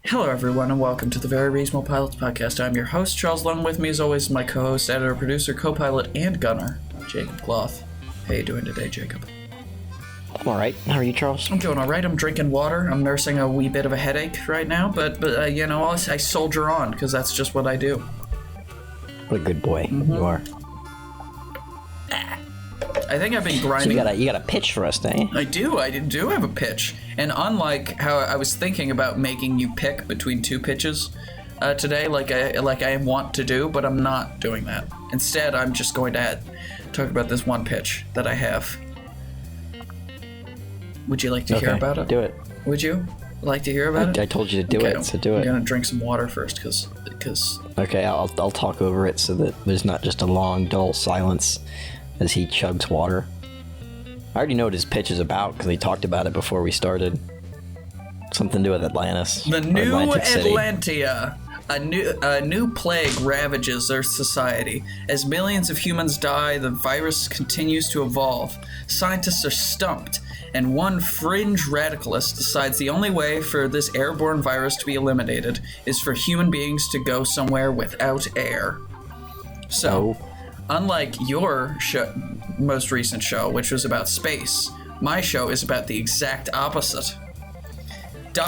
Hello, everyone, and welcome to the Very Reasonable Pilots podcast. I'm your host, Charles. Along with me, as always, my co-host, editor, producer, co-pilot, and gunner, Jacob Cloth. How you doing today, Jacob? I'm all right. How are you, Charles? I'm doing all right. I'm drinking water. I'm nursing a wee bit of a headache right now, but you know, I soldier on because that's just what I do. What a good boy you are. I think I've been So grinding. you got a pitch for us, don't you? I do have a pitch. And unlike how I was thinking about making you pick between two pitches today, like I want to do, but I'm not doing that. Instead, I'm just going to talk about this one pitch that I have. Would you like to hear about it? Do it. Would you like to hear about it? I told you to do it, so do it. I'm gonna drink some water first, because. Okay, I'll talk over it so that there's not just a long, dull silence as he chugs water. I already know what his pitch is about because he talked about it before we started. Something to do with Atlantis. The new Atlantea. A new plague ravages Earth society. As millions of humans die, the virus continues to evolve. Scientists are stumped, and one fringe radicalist decides the only way for this airborne virus to be eliminated is for human beings to go somewhere without air. So, unlike your most recent show, which was about space, my show is about the exact opposite.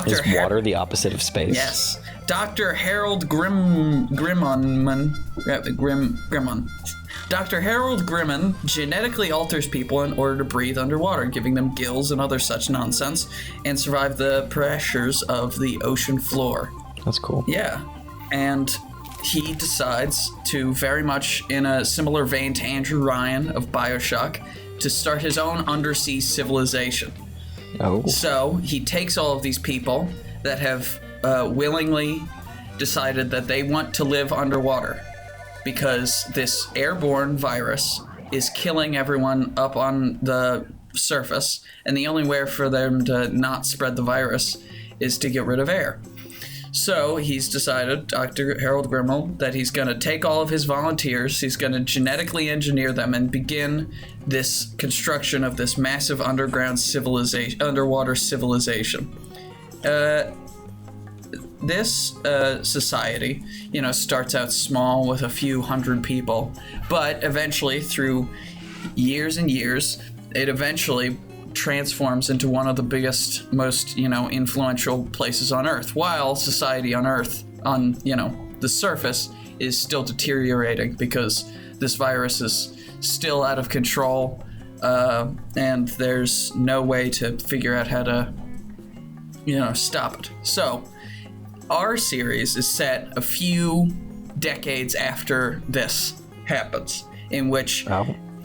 Is water the opposite of space? Yes. Dr. Harold Grimmon. Dr. Harold Grimmon genetically alters people in order to breathe underwater, giving them gills and other such nonsense, and survive the pressures of the ocean floor. That's cool. Yeah. And he decides to, very much in a similar vein to Andrew Ryan of BioShock, to start his own undersea civilization. Oh. So he takes all of these people that have willingly decided that they want to live underwater because this airborne virus is killing everyone up on the surface, and the only way for them to not spread the virus is to get rid of air. So he's decided, Dr. Harold Grimmel, that he's going to take all of his volunteers, he's going to genetically engineer them and begin this construction of this massive underwater civilization. This society, starts out small with a few hundred people, but eventually, through years and years, it eventually transforms into one of the biggest, most, influential places on Earth, while society on Earth, on, the surface, is still deteriorating because this virus is still out of control, and there's no way to figure out how to, stop it. So, our series is set a few decades after this happens, in which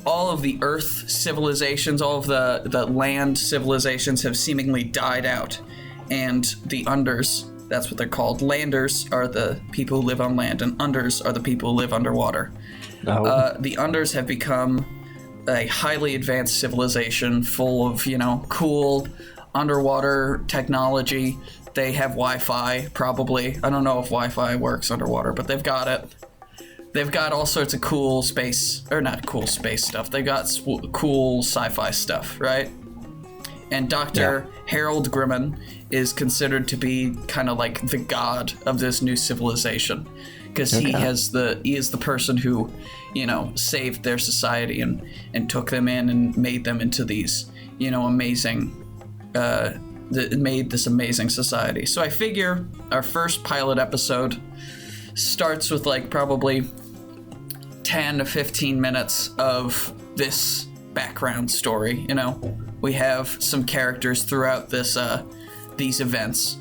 all of the Earth civilizations, all of the land civilizations have seemingly died out. And the unders, that's what they're called. Landers are the people who live on land, and unders are the people who live underwater. The unders have become a highly advanced civilization full of, cool underwater technology. They have Wi-Fi, probably. I don't know if Wi-Fi works underwater, but they've got it. They've got all sorts of cool space, or not cool space stuff. They got cool sci-fi stuff, right? And Dr. Harold Grimmon is considered to be kind of like the god of this new civilization, because he is the person who, saved their society and took them in and made them into these, amazing, made this amazing society. So I figure our first pilot episode starts with probably 10 to 15 minutes of this background story. We have some characters throughout this these events,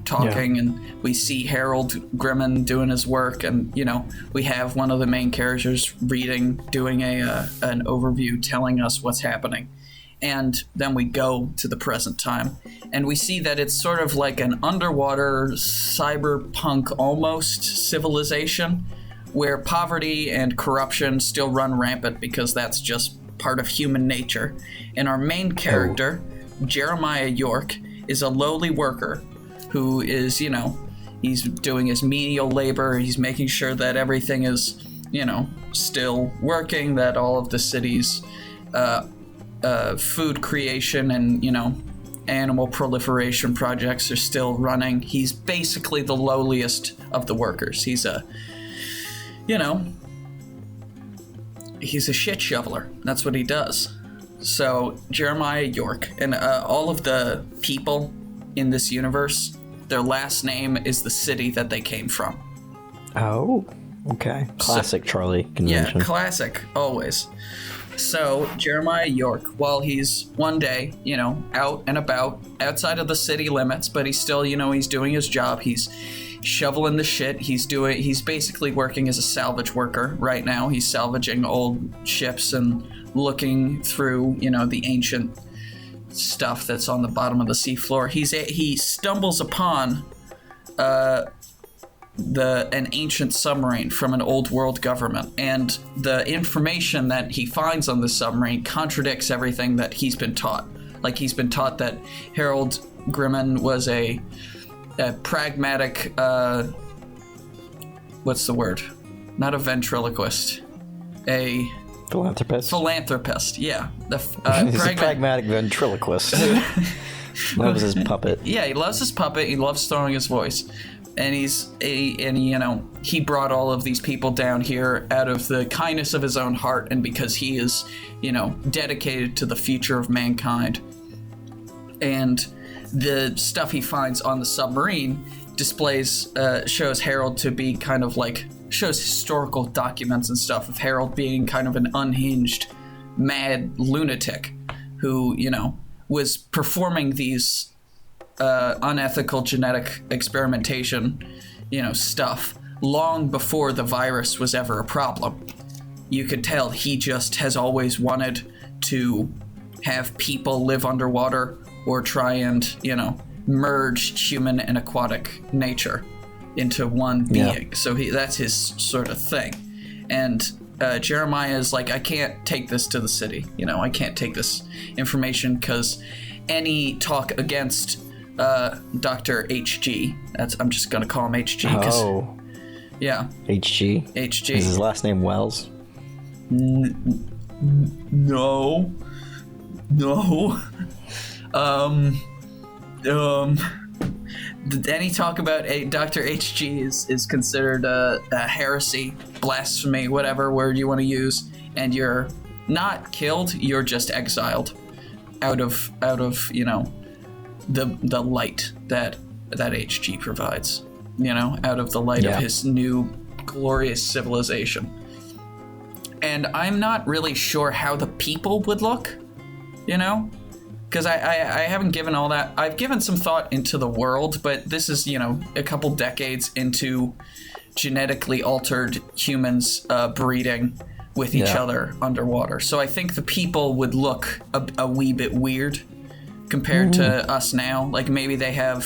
talking, and we see Harold Grimmon doing his work, and we have one of the main characters doing an overview telling us what's happening. And then we go to the present time, and we see that it's sort of like an underwater cyberpunk almost civilization where poverty and corruption still run rampant because that's just part of human nature. And our main character, Jeremiah York, is a lowly worker who is, he's doing his menial labor. He's making sure that everything is, still working, that all of the city's food creation and, animal proliferation projects are still running. He's basically the lowliest of the workers. He's a shit shoveler. That's what he does. So Jeremiah York and all of the people in this universe, their last name is the city that they came from. Oh, okay. Classic Charlie convention. Yeah, classic, always. So Jeremiah York, while he's one day, out and about outside of the city limits, but he's still, he's doing his job. He's shoveling the shit. He's basically working as a salvage worker right now. He's salvaging old ships and looking through, the ancient stuff that's on the bottom of the seafloor. He stumbles upon an ancient submarine from an old world government, and the information that he finds on the submarine contradicts everything that he's been taught. Like, he's been taught that Harold Grimman was a pragmatic, what's the word? Not a ventriloquist. A philanthropist, yeah. He's a pragmatic ventriloquist. Loves his puppet. Yeah, he loves his puppet. He loves throwing his voice. And he brought all of these people down here out of the kindness of his own heart, and because he is, dedicated to the future of mankind. And the stuff he finds on the submarine shows Harold to be kind of like, shows historical documents and stuff of Harold being kind of an unhinged, mad lunatic who, was performing these unethical genetic experimentation, stuff long before the virus was ever a problem. You could tell he just has always wanted to have people live underwater or try and, merge human and aquatic nature into one being. So that's his sort of thing. And Jeremiah is like, I can't take this to the city. I can't take this information because any talk against Dr. HG. I'm just gonna call him HG. Oh. Yeah. HG? HG. Is his last name Wells? No. Any talk about Dr. HG is considered a heresy, blasphemy, whatever word you want to use, and you're not killed, you're just exiled out of the light that HG provides, out of the light of his new glorious civilization. And I'm not really sure how the people would look, because I haven't given all that. I've given some thought into the world, but this is, a couple decades into genetically altered humans breeding with each other underwater. So I think the people would look a wee bit weird compared to us now. Like, maybe I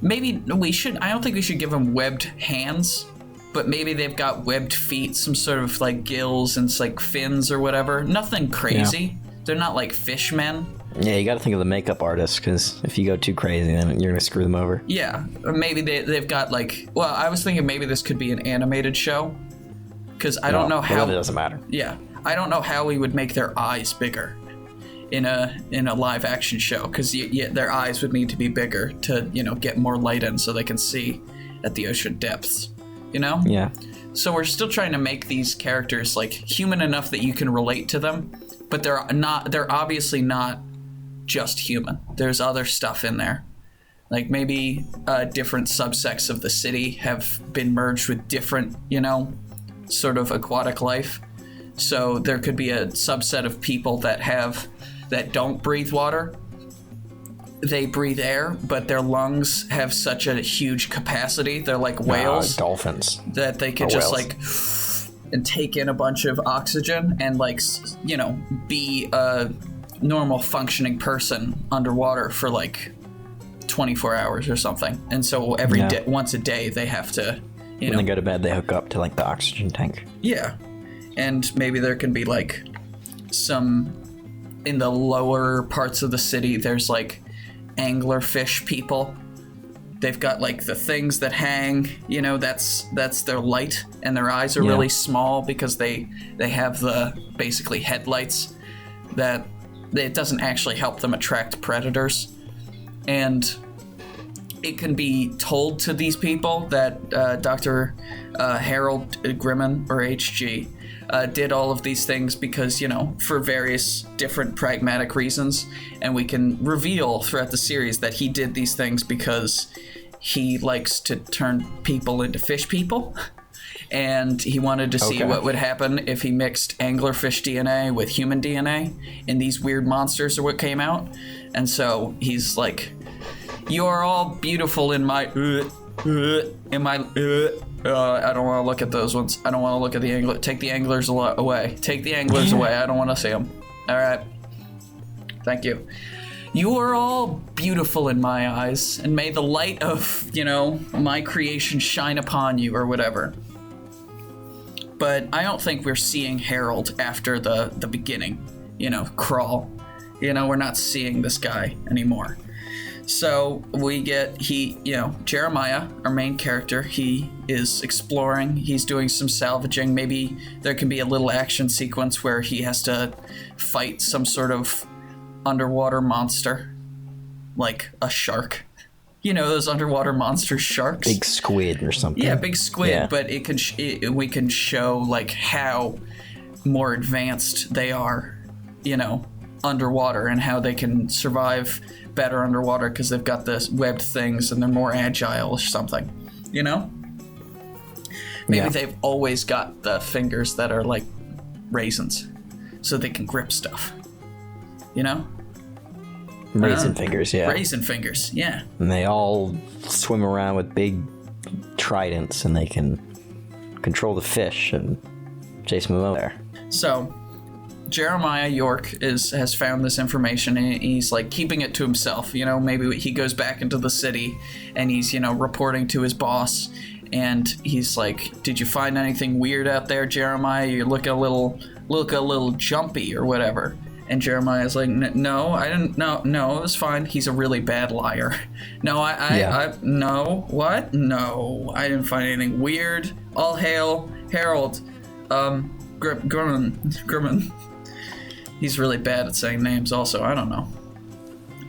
don't think we should give them webbed hands, but maybe they've got webbed feet, some sort of like gills and like fins or whatever. Nothing crazy. Yeah. They're not like fish men. Yeah, you got to think of the makeup artist, because if you go too crazy, then you're going to screw them over. Yeah, or maybe they've got like, well, I was thinking maybe this could be an animated show, because I don't know how. It doesn't matter. Yeah, I don't know how we would make their eyes bigger in a live action show, because their eyes would need to be bigger to get more light in so they can see at the ocean depths. Yeah. So we're still trying to make these characters like human enough that you can relate to them, but they're obviously not just human. There's other stuff in there. Like maybe different subsects of the city have been merged with different, sort of aquatic life. So there could be a subset of people that don't breathe water. They breathe air, but their lungs have such a huge capacity. They're like whales. Dolphins. That they could just whales. like and take in a bunch of oxygen and be a normal functioning person underwater for like 24 hours or something. And so every day, once a day, they have to, when they go to bed, they hook up to like the oxygen tank. Yeah. And maybe there can be like some, in the lower parts of the city, there's like anglerfish people. They've got like the things that hang, that's their light, and their eyes are really small because they have the basically headlights that it doesn't actually help them attract predators. and it can be told to these people that Dr. Harold Grimman, or HG, did all of these things because, you know, for various different pragmatic reasons, and we can reveal throughout the series that he did these things because he likes to turn people into fish people, and he wanted to see what would happen if he mixed anglerfish DNA with human DNA, and these weird monsters are what came out. And so he's like, you are all beautiful in my I don't want to look at those ones. I don't want to look at the angler. Take the anglers away. Take the anglers away. I don't want to see them. All right. Thank you. You are all beautiful in my eyes, and may the light of, you know, my creation shine upon you, or whatever. But I don't think we're seeing Harold after the beginning, you know, crawl. You know, we're not seeing this guy anymore. So we get, Jeremiah, our main character, he is exploring, he's doing some salvaging. Maybe there can be a little action sequence where he has to fight some sort of underwater monster, like a shark. You know, those underwater monster sharks. Big squid or something. Yeah, big squid, but it can we can show, like, how more advanced they are, you know, underwater, and how they can survive better underwater because they've got the webbed things and they're more agile or something, you know? Maybe they've always got the fingers that are like raisins so they can grip stuff, you know? Raisin fingers, yeah. Raisin fingers, yeah. And they all swim around with big tridents, and they can control the fish and chase them over there. So Jeremiah York has found this information, and he's like keeping it to himself. You know, maybe he goes back into the city and he's, you know, reporting to his boss, and he's like, "Did you find anything weird out there, Jeremiah? You look a little jumpy or whatever." And Jeremiah's like, "No, I didn't. No, it was fine." He's a really bad liar. No, no, what? No, I didn't find anything weird. All hail Harold, Grimman. He's really bad at saying names also, I don't know.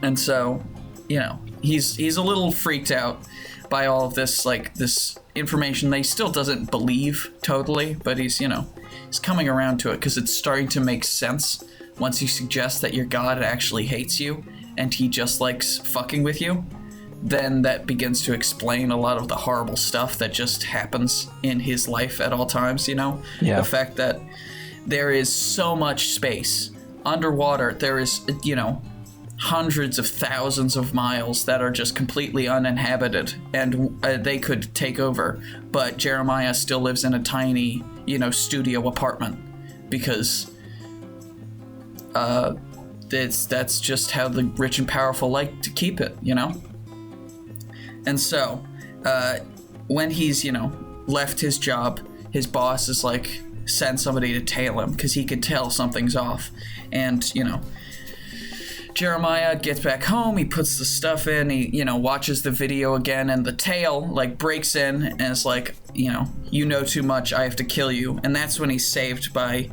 And so, you know, he's a little freaked out by all of this, like, this information that he still doesn't believe totally, but he's, you know, he's coming around to it because it's starting to make sense once you suggest that your god actually hates you and he just likes fucking with you. Then that begins to explain a lot of the horrible stuff that just happens in his life at all times, you know? Yeah. The fact that there is so much space underwater, there is, you know, hundreds of thousands of miles that are just completely uninhabited, and they could take over. But Jeremiah still lives in a tiny, you know, studio apartment because that's just how the rich and powerful like to keep it, you know? And so when he's, you know, left his job, his boss is like, send somebody to tail him because he could tell something's off. And, you know, Jeremiah gets back home, he puts the stuff in, he, you know, watches the video again, and the tail, like, breaks in and is like, you know too much, I have to kill you. And that's when he's saved by,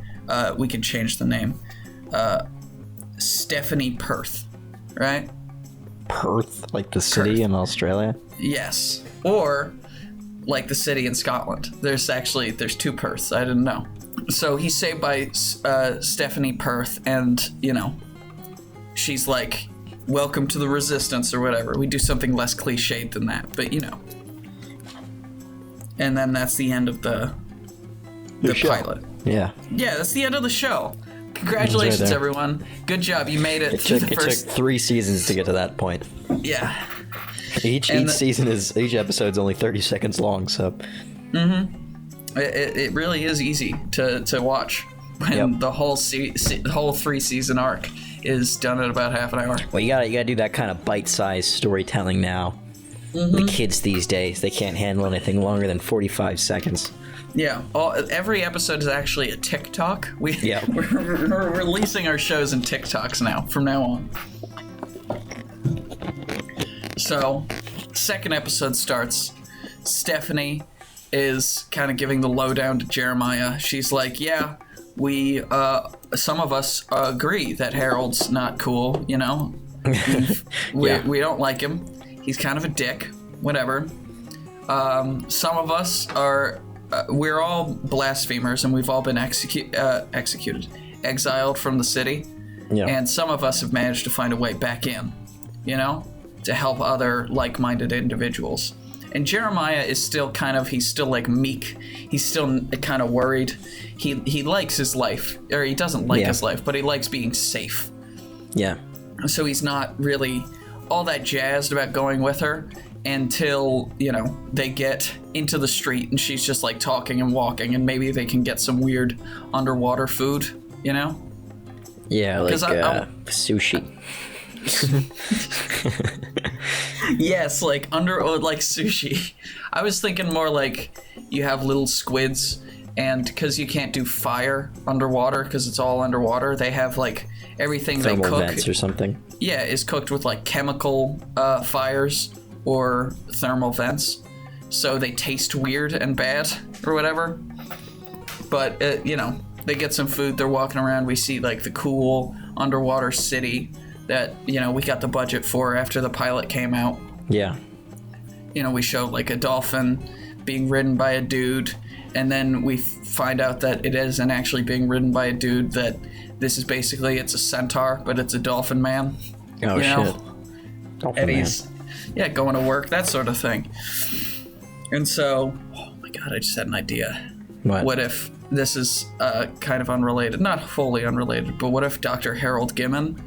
we can change the name, Stephanie Perth, right? Perth? Like the city in Australia? Yes. Or like the city in Scotland. There's two Perths. I didn't know. So he's saved by Stephanie Perth, and, you know, she's like, welcome to the resistance or whatever. We do something less cliched than that, but, you know. And then that's the end of the pilot. Yeah. Yeah, that's the end of the show. Congratulations, right, everyone. Good job. You made it. It took 3 seasons to get to that point. Yeah. Each episode's only 30 seconds long, so. Mm-hmm. It really is easy to watch when the whole 3-season arc is done in about half an hour. Well, you gotta do that kind of bite-sized storytelling now. Mm-hmm. The kids these days, they can't handle anything longer than 45 seconds. Yeah, every episode is actually a TikTok. We're releasing our shows in TikToks now, from now on. So, second episode starts. Stephanie is kind of giving the lowdown to Jeremiah. She's like, yeah, we, some of us agree that Harold's not cool, you know? We don't like him. He's kind of a dick. Whatever. Some of us are... we're all blasphemers, and we've all been executed. Exiled from the city. Yeah. And some of us have managed to find a way back in, to help other like-minded individuals. And Jeremiah is still he's still like meek. He's still kind of worried. He likes his life, or he doesn't like his life, but he likes being safe. Yeah. So he's not really all that jazzed about going with her until, they get into the street and she's just like talking and walking, and maybe they can get some weird underwater food, Yeah, like sushi. Yes, like sushi. I was thinking more like you have little squids, and because you can't do fire underwater because it's all underwater, they have like everything Thermal they cook vents or something. Yeah, is cooked with like chemical fires or thermal vents, so they taste weird and bad or whatever. But they get some food. They're walking around. We see like the cool underwater city that we got the budget for after the pilot came out. Yeah. We show like a dolphin being ridden by a dude, and then we find out that it isn't actually being ridden by a dude, that this is basically, it's a centaur, but it's a dolphin man. Oh, shit. Dolphin and man. he's going to work, that sort of thing. And so, oh my god, I just had an idea. What if this is kind of unrelated, not wholly unrelated, but what if Dr. Harold Gimmon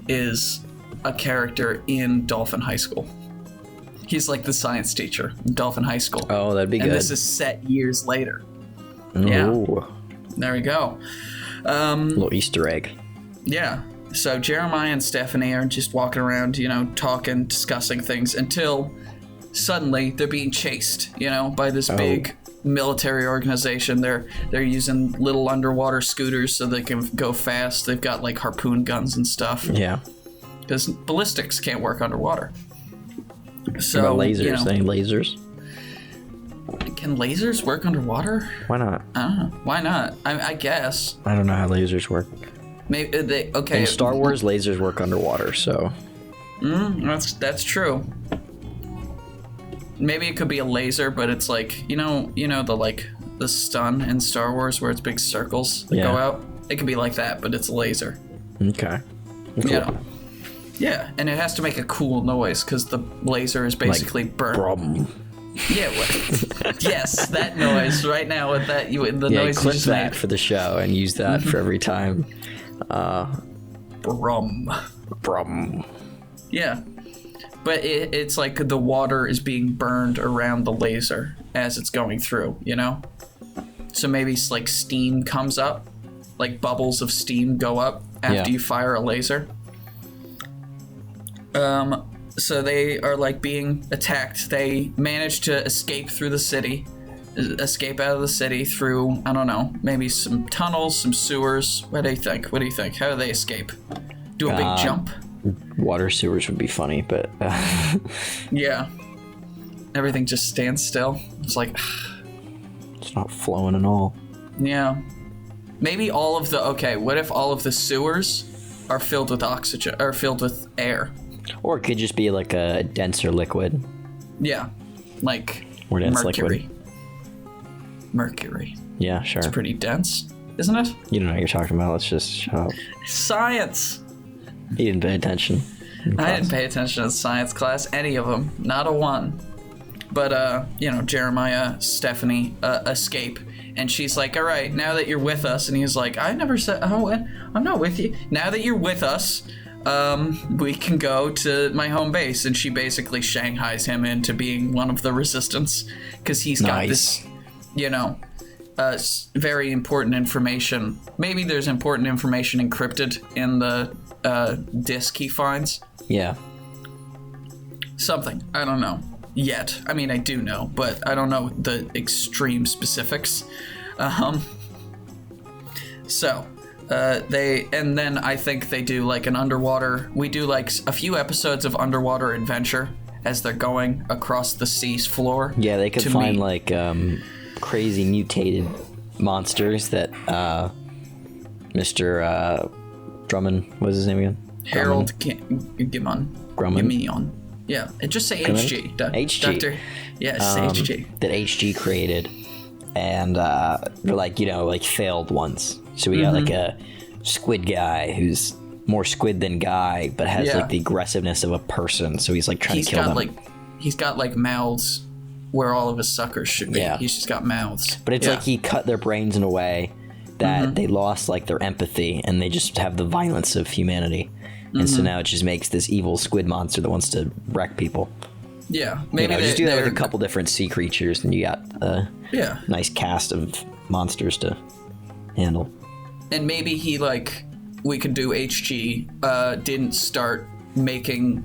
is a character in Dolphin High School? He's like the science teacher in Dolphin High School. Oh, that'd be good. And this is set years later. Ooh. Yeah. There we go. Little Easter egg. Yeah. So Jeremiah and Stephanie are just walking around, talking, discussing things, until suddenly they're being chased, by this big military organization. They're using little underwater scooters so they can go fast. They've got like harpoon guns and stuff. Yeah. Because ballistics can't work underwater. So lasers. Any lasers? Can lasers work underwater? Why not? I don't know. Why not? I guess. I don't know how lasers work. Maybe in Star Wars, lasers work underwater, so. That's true. Maybe it could be a laser, but it's like the stun in Star Wars where it's big circles that go out. It could be like that, but it's a laser. Okay. Cool. Yeah, and it has to make a cool noise because the laser is basically burnt. Brum. Yeah. Yes, that noise right now with that the noise. Clip you just that made. for the show and use that for every time. Brum. Brum. Yeah. But it's like the water is being burned around the laser as it's going through, So maybe like steam comes up, like bubbles of steam go up after you fire a laser. So they are like being attacked. They manage to escape through the city, escape out of the city through, I don't know, maybe some tunnels, some sewers. What do you think? How do they escape? Do a big jump? Water sewers would be funny, but yeah, everything just stands still. It's like it's not flowing at all. Yeah, maybe all of the what if all of the sewers are filled with oxygen or filled with air? Or it could just be like a denser liquid. Yeah, like More dense mercury. liquid. Mercury. Yeah, sure. It's pretty dense, isn't it? You don't know what you're talking about. Let's just shut up. Science. You didn't pay attention. I didn't pay attention to science class, any of them, not a one. But Jeremiah, Stephanie escape, and she's like, "All right, now that you're with us," and he's like, "I never said, I'm not with you. Now that you're with us, we can go to my home base." And she basically shanghais him into being one of the resistance because he's got this, very important information. Maybe there's important information encrypted in the disk he finds. Yeah. Something. I don't know yet. I mean, I do know, but I don't know the extreme specifics. And then I think they do like an underwater, we do like a few episodes of underwater adventure as they're going across the sea's floor. Yeah, they could find like crazy mutated monsters that Mr. Drummond, what was his name again? Harold Gimon. Grumman. Yeah, and just say Grumman? HG. HG. Doctor. Yes, HG. That HG created, and they're like, like failed ones. So we got like a squid guy who's more squid than guy, but has like the aggressiveness of a person. So he's like trying to kill them. He's got like mouths where all of his suckers should be. Yeah. He's just got mouths. But it's like he cut their brains in a way that they lost like their empathy, and they just have the violence of humanity. And so now it just makes this evil squid monster that wants to wreck people. Yeah, maybe just do that with a couple different sea creatures, and you got a nice cast of monsters to handle. And maybe we could do HG didn't start making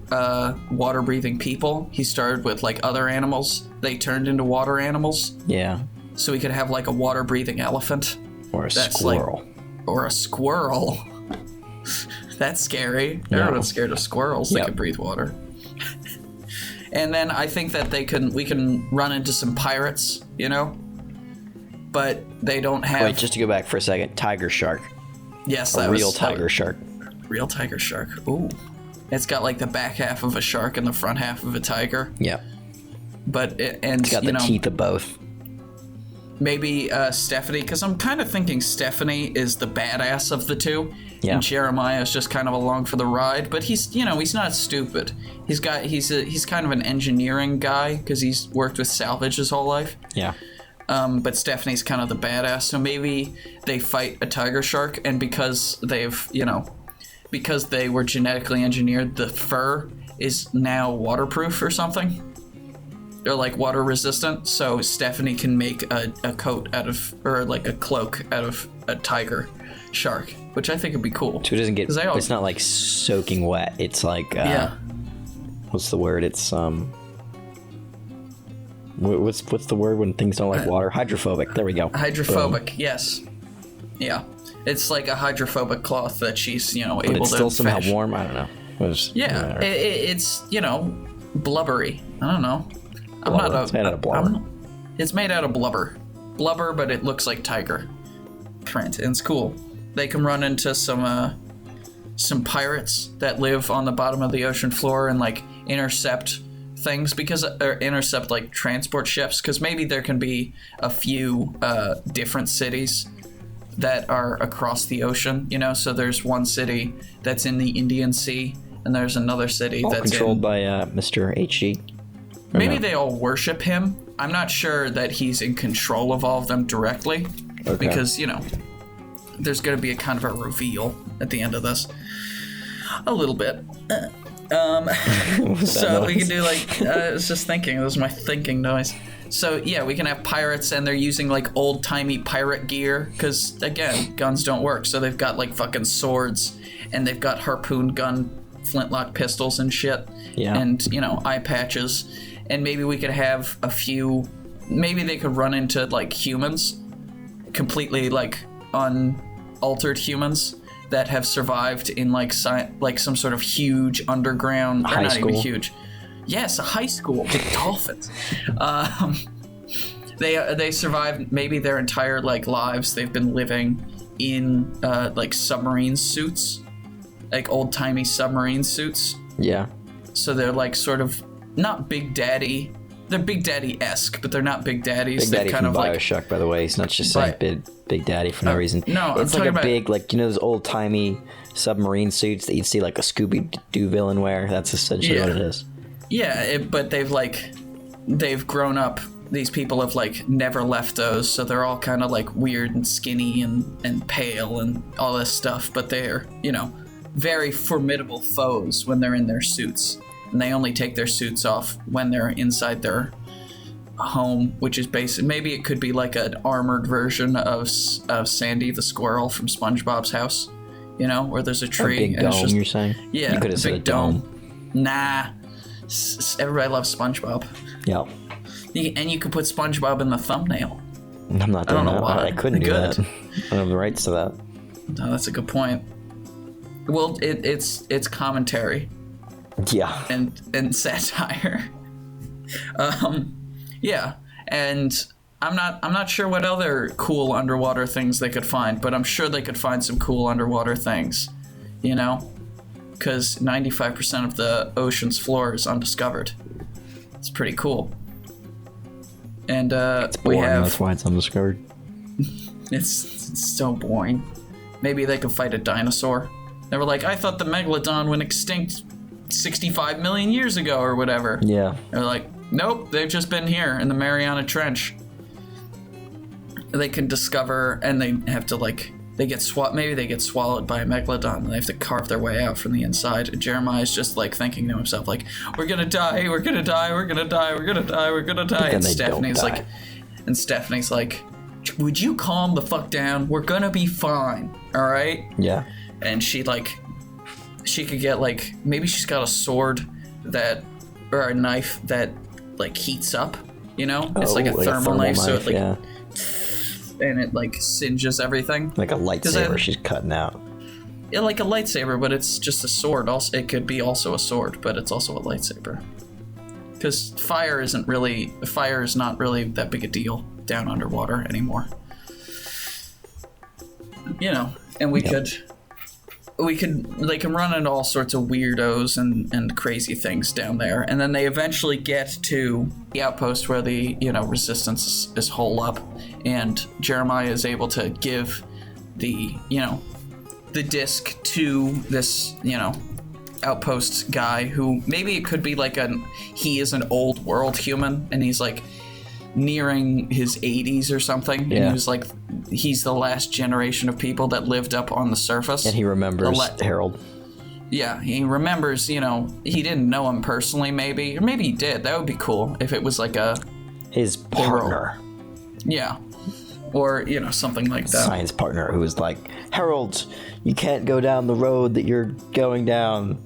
water-breathing people. He started with like other animals. They turned into water animals. Yeah. So we could have like a water-breathing elephant. Or a squirrel. Or a squirrel. That's scary. Everyone's scared of squirrels. They can breathe water. And then I think that we can run into some pirates, but they don't have... Wait, just to go back for a second. Tiger shark. Yes, a real tiger shark. Real tiger shark. Ooh. It's got like the back half of a shark and the front half of a tiger. Yeah. But it's got the teeth of both. Maybe Stephanie, because I'm kind of thinking Stephanie is the badass of the two. Yeah. And Jeremiah is just kind of along for the ride, but he's not stupid. He's kind of an engineering guy because he's worked with salvage his whole life. Yeah. But Stephanie's kind of the badass, so maybe they fight a tiger shark, and because because they were genetically engineered, the fur is now waterproof or something. They're like water resistant, so Stephanie can make a coat out of, or like a cloak out of a tiger shark, which I think would be cool. So it doesn't get, it's not like soaking wet. It's like, what's the word? It's, what's the word when things don't like water? Hydrophobic. There we go. Hydrophobic. Boom. Yes. Yeah. It's like a hydrophobic cloth that she's, able to. But it's still somehow warm. I don't know. It's blubbery. I don't know. It's made out of blubber. It's made out of blubber, but it looks like tiger print, and it's cool. They can run into some pirates that live on the bottom of the ocean floor and like intercept things intercept like transport ships, because maybe there can be a few different cities that are across the ocean, so there's one city that's in the Indian Sea, and there's another city that's controlled by Mr. HG. Maybe they all worship him. I'm not sure that he's in control of all of them directly, because there's going to be a kind of a reveal at the end of this, a little bit. So we can do like, I was just thinking, it was my thinking noise. So yeah, we can have pirates, and they're using like old-timey pirate gear, because again, guns don't work, so they've got like fucking swords, and they've got harpoon gun, flintlock pistols and shit, and eye patches, and maybe we could have a few, maybe they could run into like humans, completely like unaltered humans that have survived in like some sort of huge underground, high not school. Even huge. Yes, a high school with dolphins. They survived maybe their entire like lives. They've been living in like submarine suits, like old-timey submarine suits. Yeah. So they're like sort of not Big Daddy. They're Big Daddy-esque, but they're not Big Daddies. Big Daddy kind from of Bioshock, like, by the way. He's not just saying Big Daddy for no reason. No, it's like a big, like, those old-timey submarine suits that you'd see like a Scooby-Doo villain wear. That's essentially what it is. Yeah, but they've grown up. These people have like never left those, so they're all kind of like weird and skinny and pale and all this stuff. But they're very formidable foes when they're in their suits, and they only take their suits off when they're inside their home, which is maybe it could be like an armored version of Sandy the squirrel from SpongeBob's house, where there's a tree. A big dome, you're saying? Yeah, you could have said a dome. Nah. Everybody loves SpongeBob. Yeah. And you could put SpongeBob in the thumbnail. I'm not doing that. I couldn't do that. I don't have the rights to that. No, that's a good point. Well, it's commentary. Yeah. And satire. Yeah. And I'm not sure what other cool underwater things they could find, but I'm sure they could find some cool underwater things. because 95% of the ocean's floor is undiscovered. It's pretty cool. And It's boring, that's why it's undiscovered. It's so boring. Maybe they could fight a dinosaur. They were like, I thought the megalodon went extinct 65 million years ago or whatever. Yeah. They're like, nope, they've just been here in the Mariana Trench. They can discover, and they have to maybe they get swallowed by a megalodon and they have to carve their way out from the inside. And Jeremiah's just like thinking to himself, like, we're gonna die, we're gonna die, we're gonna die, we're gonna die, we're gonna die. And Stephanie's like, would you calm the fuck down? We're gonna be fine, all right? Yeah. And she could get maybe she's got a sword or a knife that heats up, It's like a thermal knife, so it and it singes everything. Like a lightsaber she's cutting out. Yeah, like a lightsaber, but it's just a sword. Also, it could be also a sword, but it's also a lightsaber. Because fire is not really that big a deal down underwater anymore. And they can run into all sorts of weirdos and crazy things down there. And then they eventually get to the outpost where the, resistance is holed up. And Jeremiah is able to give the disc to this, outpost guy who maybe it could be he is an old world human and he's nearing his 80s or something. Yeah. And he's the last generation of people that lived up on the surface. And he remembers Harold. Yeah, he remembers, he didn't know him personally maybe. Or maybe he did. That would be cool if it was his partner. Yeah. Or, something like that. Science partner who was like, Harold, you can't go down the road that you're going down.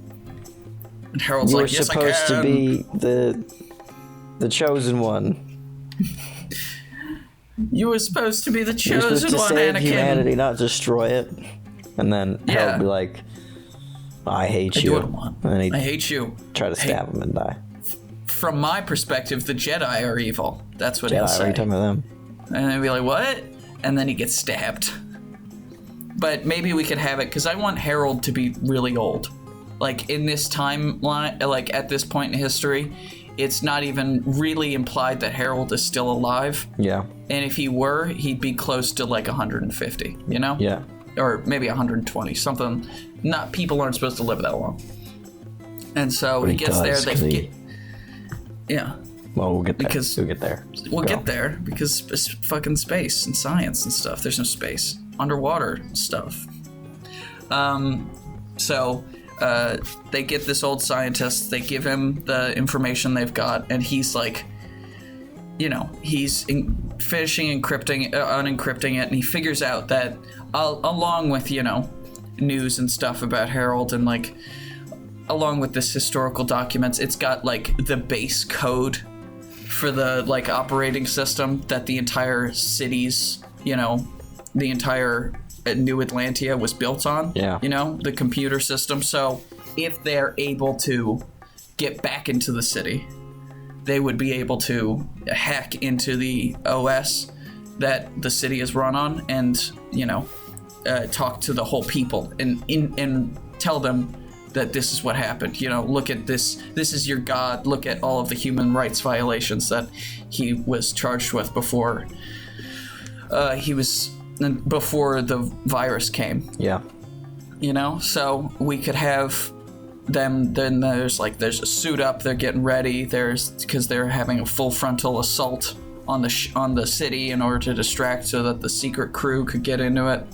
And Harold's You're like, yes, I can. supposed to be the chosen one. You were supposed to be the chosen one, Anakin. You're supposed to save humanity, not destroy it. And then Harold would be like, I hate you. I do what I want. And I hate you. Try to stab him and die. From my perspective, the Jedi are evil. That's what he'll say. Jedi, are you talking about them? And they'd be like, what? And then he gets stabbed. But maybe we could have it, because I want Harold to be really old. In this timeline, at this point in history, it's not even really implied that Harold is still alive. Yeah. And if he were, he'd be close to 150, Yeah. Or maybe 120, something. People aren't supposed to live that long. And so he gets there, yeah. Well, we'll get there. We'll get there because it's fucking space and science and stuff. There's no space. Underwater stuff. So they get this old scientist. They give him the information they've got, and he's he's finishing unencrypting it, and he figures out that along with news and stuff about Harold and along with this historical documents, it's got the base code for the operating system that the entire city's, the entire New Atlantea was built on. Yeah. The computer system. So if they're able to get back into the city, they would be able to hack into the OS that the city is run on and, talk to the whole people and tell them that this is what happened. Look at this. This is your God. Look at all of the human rights violations that he was charged with before before the virus came. Yeah. So we could have them. Then there's a suit up. They're getting ready. Because they're having a full frontal assault on the city in order to distract so that the secret crew could get into it.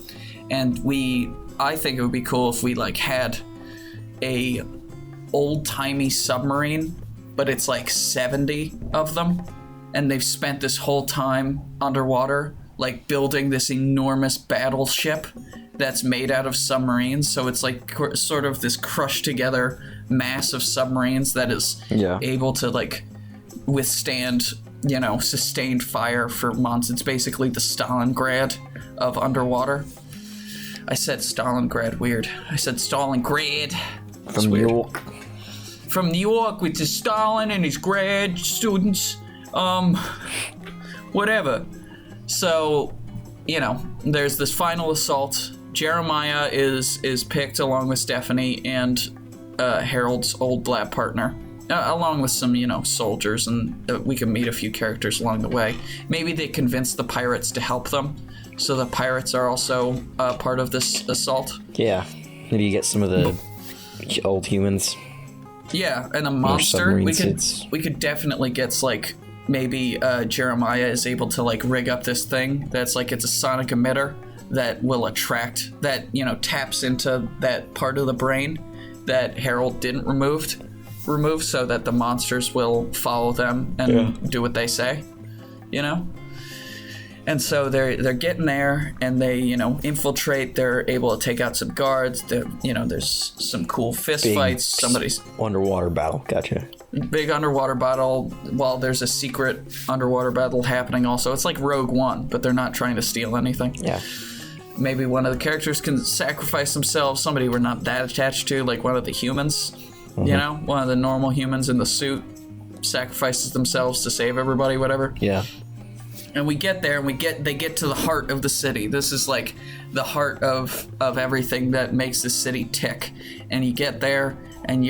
And I think it would be cool if we had a old-timey submarine, but it's 70 of them, and they've spent this whole time underwater building this enormous battleship that's made out of submarines. So it's sort of this crushed together mass of submarines that is able to withstand sustained fire for months. It's basically the Stalingrad of underwater. I said Stalingrad weird. I said Stalingrad. From New York. From New York with the Stalin and his grad students. Whatever. So, there's this final assault. Jeremiah is picked along with Stephanie, and Harold's old lab partner, along with some, soldiers, and we can meet a few characters along the way. Maybe they convince the pirates to help them, so the pirates are also part of this assault. Yeah, maybe you get some of the old humans. Yeah, and a monster. We could definitely get like maybe Jeremiah is able to like rig up this thing that's like it's a sonic emitter that will attract that taps into that part of the brain that Harold didn't remove so that the monsters will follow them and do what they say, And so they're getting there, and they infiltrate. They're able to take out some guards. There's some cool fist fights. Somebody's underwater battle. Gotcha. Big underwater battle. While there's a secret underwater battle happening also. It's like Rogue One, but they're not trying to steal anything. Yeah. Maybe one of the characters can sacrifice themselves. Somebody we're not that attached to, like one of the humans. One of the normal humans in the suit sacrifices themselves to save everybody. Whatever. Yeah. And we get there, and they get to the heart of the city. This is like the heart of everything that makes the city tick. And you get there, and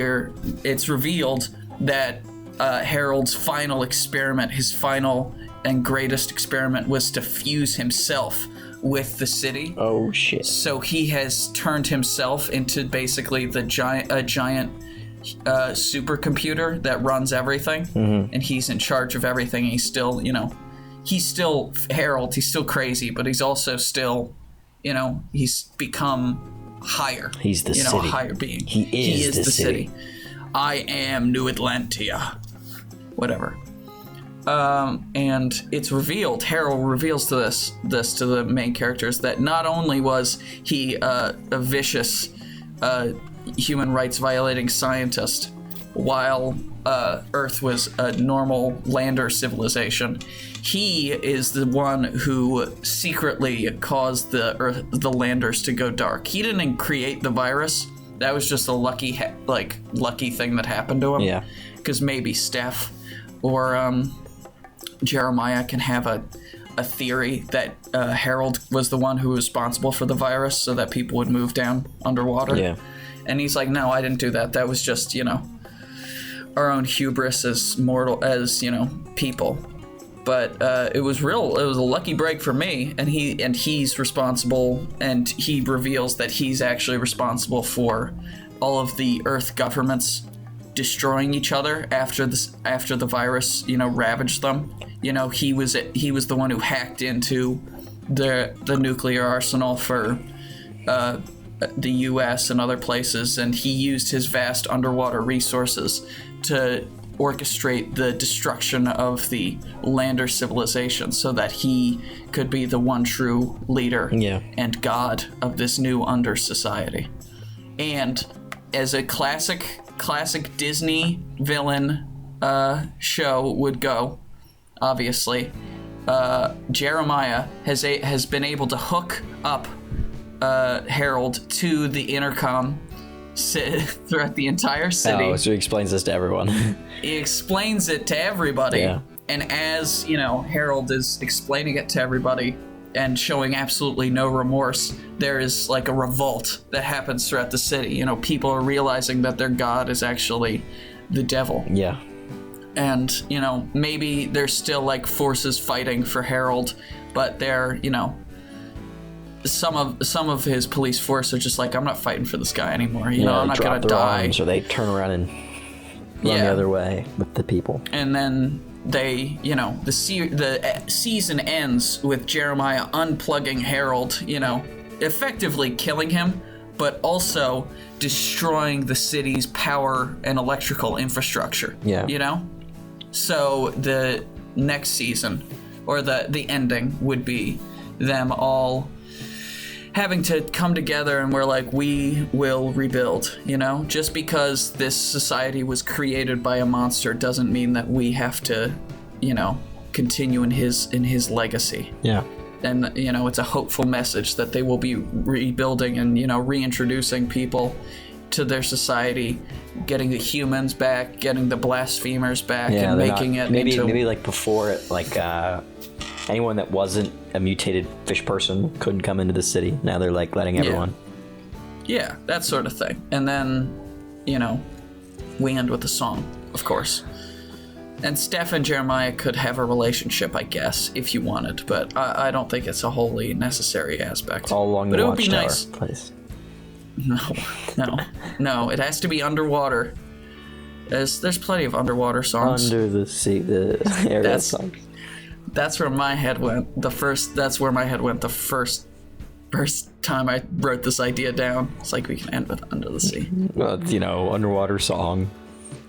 it's revealed that Harold's final experiment, his final and greatest experiment, was to fuse himself with the city. Oh shit! So he has turned himself into basically a giant supercomputer that runs everything, and he's in charge of everything. He's still, he's still Harold. He's still crazy, but he's also still, he's become higher. He's the city. A higher being. He is the city. I am New Atlantea. Whatever. And it's revealed. Harold reveals this to the main characters that not only was he a vicious, human rights violating scientist, while Earth was a normal lander civilization, he is the one who secretly caused the landers to go dark. He didn't create the virus. That was just a lucky thing that happened to him. Yeah. Because maybe Steph or Jeremiah can have a theory that Harold was the one who was responsible for the virus, so that people would move down underwater. Yeah. And he's like, no, I didn't do that. That was just, our own hubris as people. But it was a lucky break for me, and he's responsible, and he reveals that he's actually responsible for all of the Earth governments destroying each other after the virus, ravaged them. He was the one who hacked into the nuclear arsenal for the U.S. and other places, and he used his vast underwater resources to orchestrate the destruction of the lander civilization so that he could be the one true leader and god of this new under society. And as a classic Disney villain show would go, obviously, Jeremiah has been able to hook up Harold to the intercom throughout the entire city. Oh, so he explains this to everyone. He explains it to everybody. Yeah. And as, Harold is explaining it to everybody and showing absolutely no remorse, there is like a revolt that happens throughout the city. People are realizing that their god is actually the devil. Yeah. And, maybe there's still like forces fighting for Harold, but they're, some of his police force are just like, I'm not fighting for this guy anymore. I'm not gonna die. Arms, or they turn around and run the other way with the people. And then they, the season ends with Jeremiah unplugging Harold, effectively killing him, but also destroying the city's power and electrical infrastructure. Yeah. So the next season, or the ending, would be them all having to come together, and we're like, we will rebuild. Just because this society was created by a monster doesn't mean that we have to, continue in his legacy. Yeah. And it's a hopeful message that they will be rebuilding and reintroducing people to their society, getting the humans back, getting the blasphemers back, and making it maybe like before it, like anyone that wasn't a mutated fish person couldn't come into the city. Now they're like letting everyone. Yeah, that sort of thing. And then we end with a song, of course. And Steph and Jeremiah could have a relationship, I guess, if you wanted, but I don't think it's a wholly necessary aspect. All along but the it would be watchtower, nice. please. No. It has to be underwater. There's plenty of underwater songs. Under the sea, the Ariel song. That's where my head went. That's where my head went the first time I wrote this idea down. It's like we can end with Under the Sea. Well, underwater song.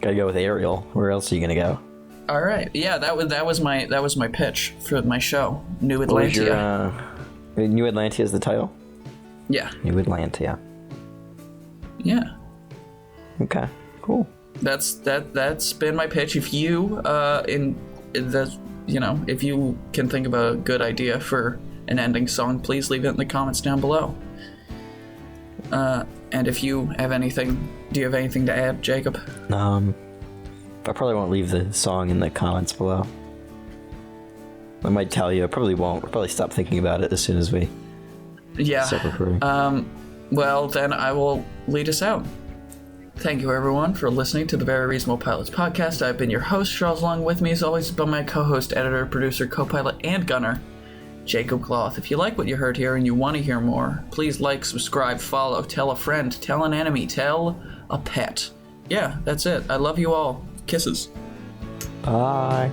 Gotta go with Ariel. Where else are you gonna go? All right. Yeah, that was my pitch for my show, New Atlantea. New Atlantea is the title? Yeah. New Atlantea. Yeah. Okay. Cool. That's been my pitch. If you if you can think of a good idea for an ending song, please leave it in the comments down below. And if you have anything, do you have anything to add, Jacob? I probably won't leave the song in the comments below. I might tell you. I probably won't. I'll probably stop thinking about it as soon as we start recording. Well, then I will lead us out. Thank you, everyone, for listening to the Very Reasonable Pilots podcast. I've been your host, Charles. Along with me, as always, has been my co-host, editor, producer, co-pilot, and gunner, Jacob Cloth. If you like what you heard here and you want to hear more, please like, subscribe, follow, tell a friend, tell an enemy, tell a pet. Yeah, that's it. I love you all. Kisses. Bye.